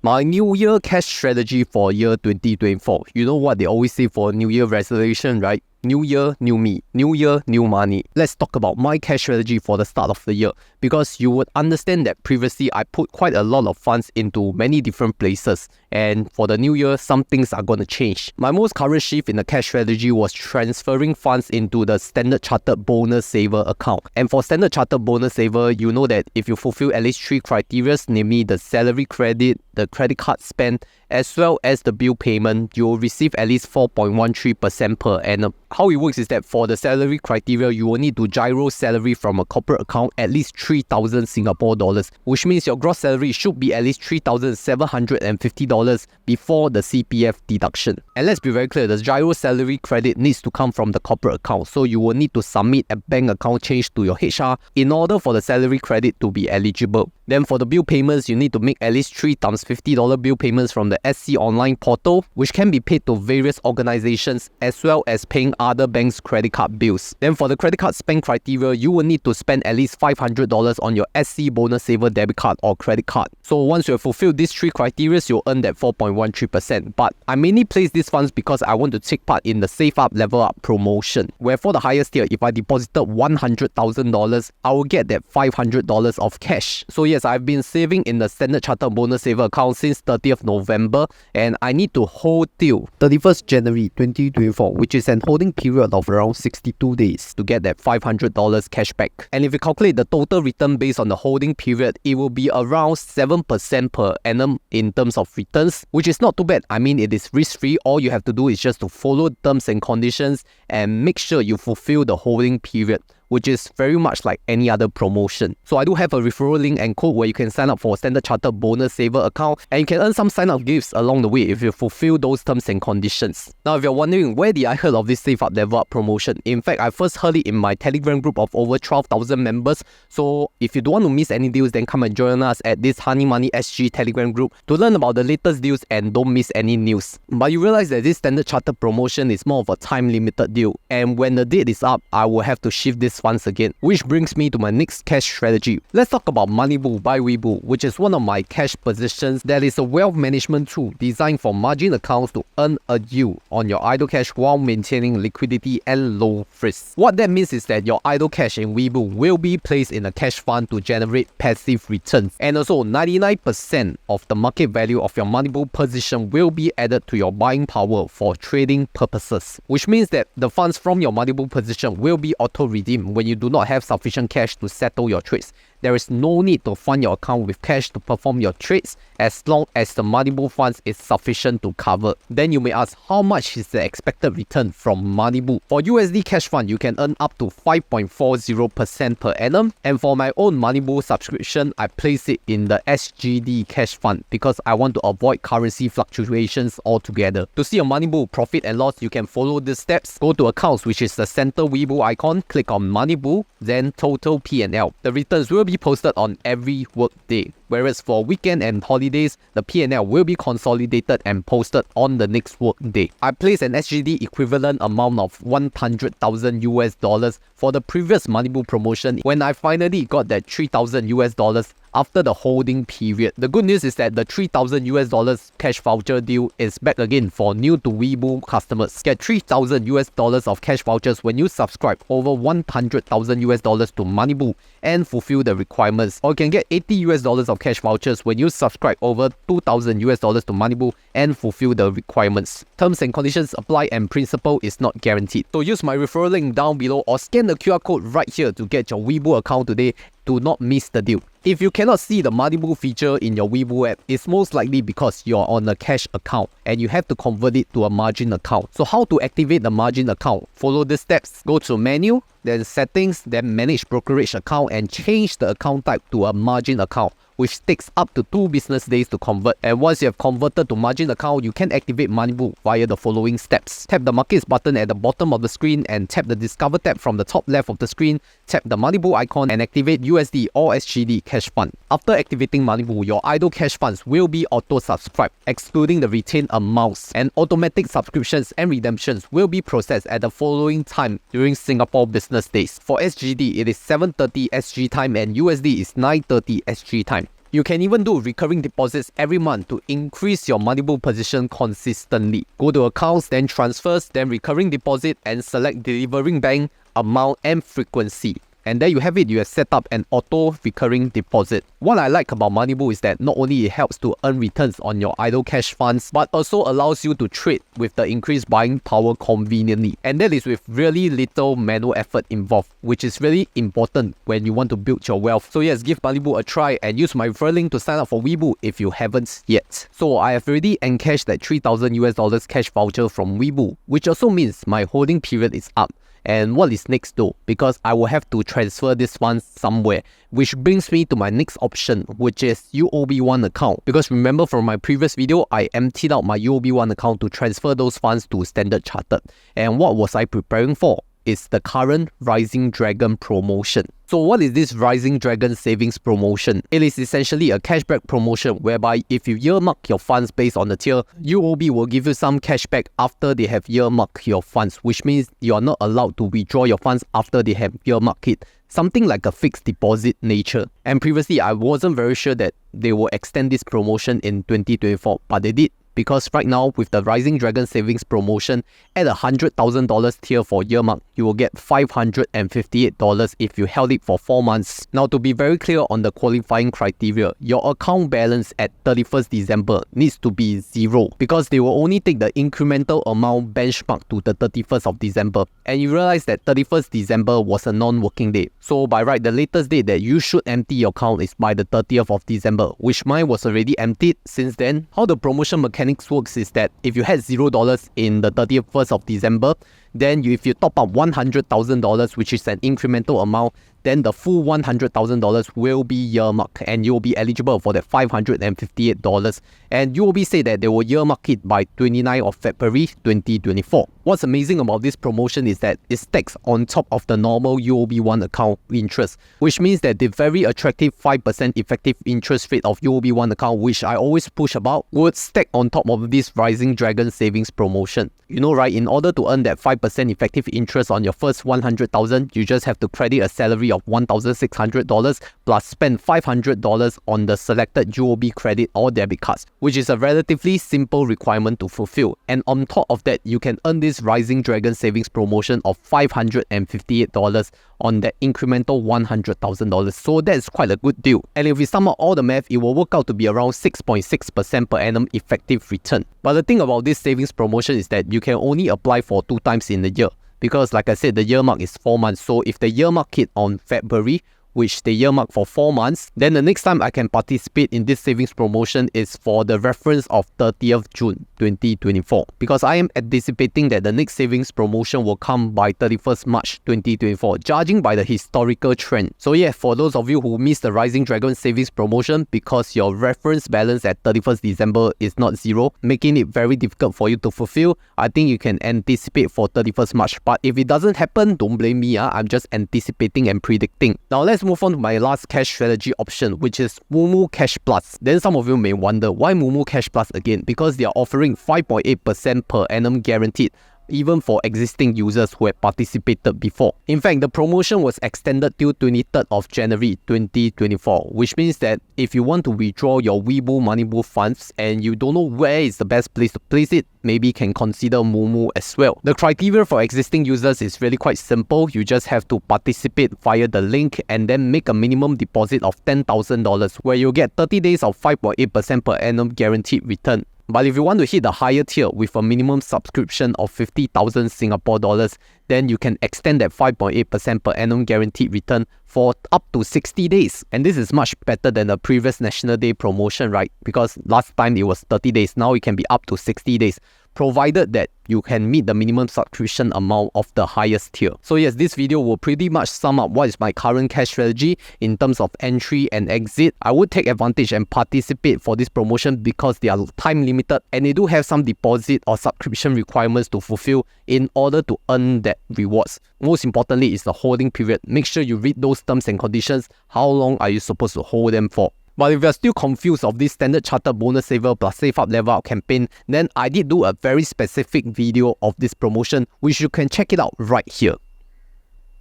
My New Year cash strategy for year 2024. You know what they always say for New Year resolution, right? New year, new me. New year, new money. Let's talk about my cash strategy for the start of the year, because you would understand that previously I put quite a lot of funds into many different places, and for the new year, some things are going to change. My most current shift in the cash strategy was transferring funds into the Standard Chartered Bonus Saver account. And for Standard Chartered Bonus Saver, you know that if you fulfill at least 3 criteria, namely the salary credit, the credit card spend, as well as the bill payment, you will receive at least 4.13% per annum. How it works is that for the salary criteria, you will need to gyro salary from a corporate account at least 3,000 Singapore dollars, which means your gross salary should be at least $3,750 before the CPF deduction. And let's be very clear, the gyro salary credit needs to come from the corporate account, so you will need to submit a bank account change to your HR in order for the salary credit to be eligible. Then for the bill payments, you need to make at least 3 times $50 bill payments from the SC online portal, which can be paid to various organizations as well as paying other banks' credit card bills. Then for the credit card spend criteria, you will need to spend at least $500 on your SC Bonus Saver debit card or credit card. So once you have fulfilled these 3 criteria, you'll earn that 4.13%. But I mainly place these funds because I want to take part in the SaveUpLevelUp promotion, where for the highest tier, if I deposited $100,000, I will get that $500 of cash. So yes, I've been saving in the Standard Chartered Bonus Saver account since 30th November, and I need to hold till 31st January 2024, which is an holding period of around 62 days to get that $500 cashback. And if you calculate the total return based on the holding period, it will be around 7% per annum in terms of returns, which is not too bad. I mean, it is risk-free. All you have to do is just to follow terms and conditions and make sure you fulfill the holding period, which is very much like any other promotion. So I do have a referral link and code where you can sign up for a Standard Chartered Bonus Saver account, and you can earn some sign-up gifts along the way if you fulfill those terms and conditions. Now, if you're wondering where did I heard of this SaveUpLevelUp promotion, in fact, I first heard it in my Telegram group of over 12,000 members. So if you don't want to miss any deals, then come and join us at this Honey Money SG Telegram group to learn about the latest deals and don't miss any news. But you realize that this Standard Chartered promotion is more of a time-limited deal, and when the date is up, I will have to shift this once again, which brings me to my next cash strategy. Let's talk about Moneybo by Webull, which is one of my cash positions that is a wealth management tool designed for margin accounts to earn a yield on your idle cash while maintaining liquidity and low risk. What that means is that your idle cash in Webull will be placed in a cash fund to generate passive returns, and also 99% of the market value of your Moneybo position will be added to your buying power for trading purposes, which means that the funds from your Moneybo position will be auto-redeemed when you do not have sufficient cash to settle your trades. There is no need to fund your account with cash to perform your trades as long as the Moneybo funds is sufficient to cover. Then you may ask, how much is the expected return from Moneybo? For USD cash fund, you can earn up to 5.40% per annum. And for my own Moneybo subscription, I place it in the SGD cash fund because I want to avoid currency fluctuations altogether. To see your Moneybo profit and loss, you can follow the steps. Go to accounts, which is the center Webull icon, click on Moneybo, then total P&L. The returns will be posted on every work day, whereas for weekend and holidays, the P&L will be consolidated and posted on the next work day. I placed an SGD equivalent amount of 100,000 US dollars for the previous Moneybo promotion when I finally got that 3,000 US dollars after the holding period. The good news is that the 3,000 US dollars cash voucher deal is back again for new to Webull customers. Get 3,000 US dollars of cash vouchers when you subscribe over 100,000 US dollars to Moneybo and fulfill the requirements. Or you can get 80 US dollars of cash vouchers when you subscribe over 2,000 US dollars to Moneybo and fulfill the requirements. Terms and conditions apply and principal is not guaranteed. So use my referral link down below or scan the QR code right here to get your Webull account today. Do not miss the deal. If you cannot see the Moneybo feature in your Webull app, it's most likely because you're on a cash account and you have to convert it to a margin account. So how to activate the margin account? Follow the steps. Go to menu, then settings, then manage brokerage account and change the account type to a margin account, which takes up to 2 business days to convert. And once you have converted to margin account, you can activate Moneybo via the following steps. Tap the markets button at the bottom of the screen and tap the discover tab from the top left of the screen. Tap the Moneybo icon and activate USD or SGD cash fund. After activating Moneybo, your idle cash funds will be auto-subscribed, excluding the retained amounts, and automatic subscriptions and redemptions will be processed at the following time during Singapore business days. For SGD, it is 7:30 SG time and USD is 9:30 SG time. You can even do recurring deposits every month to increase your Moneybo position consistently. Go to accounts, then transfers, then recurring deposit, and select delivering bank, amount, and frequency. And there you have it, you have set up an auto recurring deposit. What I like about Moneybo is that not only it helps to earn returns on your idle cash funds, but also allows you to trade with the increased buying power conveniently. And that is with really little manual effort involved, which is really important when you want to build your wealth. So yes, give Moneybo a try and use my referral link to sign up for Webull if you haven't yet. So I have already encashed that $3,000 cash voucher from Webull, which also means my holding period is up. And what is next though? Because I will have to transfer this funds somewhere, which brings me to my next option, which is UOB1 account. Because remember from my previous video, I emptied out my UOB1 account to transfer those funds to Standard Chartered. And what was I preparing for? Is the current Rising Dragon promotion. So what is this Rising Dragon savings promotion? It is essentially a cashback promotion whereby if you earmark your funds based on the tier, UOB will give you some cashback after they have earmarked your funds, which means you are not allowed to withdraw your funds after they have earmarked it. Something like a fixed deposit nature. And previously, I wasn't very sure that they will extend this promotion in 2024, but they did. Because right now, with the Rising Dragon savings promotion, at a $100,000 tier for earmark, you will get $558 if you held it for 4 months. Now, to be very clear on the qualifying criteria, your account balance at 31st December needs to be 0 because they will only take the incremental amount benchmarked to the 31st of December. And you realize that 31st December was a non-working day. So by right, the latest date that you should empty your account is by the 30th of December, which mine was already emptied since then. How the promotion mechanics works is that if you had $0 in the 31st of December, then if you top up $100,000, which is an incremental amount, then the full $100,000 will be earmarked and you'll be eligible for that $558. And UOB say that they will earmark it by 29th of February 2024. What's amazing about this promotion is that it stacks on top of the normal UOB1 account interest, which means that the very attractive 5% effective interest rate of UOB1 account, which I always push about, would stack on top of this Rising Dragon savings promotion. You know, right, in order to earn that 5% effective interest on your first $100,000, you just have to credit a salary of $1,600 plus spend $500 on the selected UOB credit or debit cards, which is a relatively simple requirement to fulfill. And on top of that, you can earn this Rising Dragon savings promotion of $558 on that incremental $100,000. So that's quite a good deal. And if we sum up all the math, it will work out to be around 6.6% per annum effective return. But the thing about this savings promotion is that you can only apply for 2 times in a year. Because like I said, the earmark is 4 months. So if they earmark it on February, which they earmark for 4 months, then the next time I can participate in this savings promotion is for the reference of 30th June 2024. Because I am anticipating that the next savings promotion will come by 31st March 2024, judging by the historical trend. So yeah, for those of you who missed the Rising Dragon savings promotion because your reference balance at 31st December is not 0, making it very difficult for you to fulfill, I think you can anticipate for 31st March. But if it doesn't happen, don't blame me. I'm just anticipating and predicting. Now let's move on to my last cash strategy option, which is Moomoo Cash Plus. Then some of you may wonder, why Moomoo Cash Plus again? Because they are offering 5.8% per annum guaranteed, even for existing users who have participated before. In fact, the promotion was extended till 23rd of January 2024, which means that if you want to withdraw your Webull Moneybull funds and you don't know where is the best place to place it, maybe can consider Moomoo as well. The criteria for existing users is really quite simple. You just have to participate via the link and then make a minimum deposit of $10,000, where you'll get 30 days of 5.8% per annum guaranteed return. But if you want to hit the higher tier with a minimum subscription of 50,000 Singapore dollars, then you can extend that 5.8% per annum guaranteed return for up to 60 days. And this is much better than the previous National Day promotion, right? Because last time it was 30 days, now it can be up to 60 days, provided that you can meet the minimum subscription amount of the highest tier. So yes, this video will pretty much sum up what is my current cash strategy in terms of entry and exit. I would take advantage and participate for this promotion because they are time limited and they do have some deposit or subscription requirements to fulfill in order to earn that rewards. Most importantly is the holding period. Make sure you read those terms and conditions. How long are you supposed to hold them for? But if you're still confused of this Standard Chartered bonus saver plus SaveUpLevelUp campaign, then I did do a very specific video of this promotion, which you can check it out right here.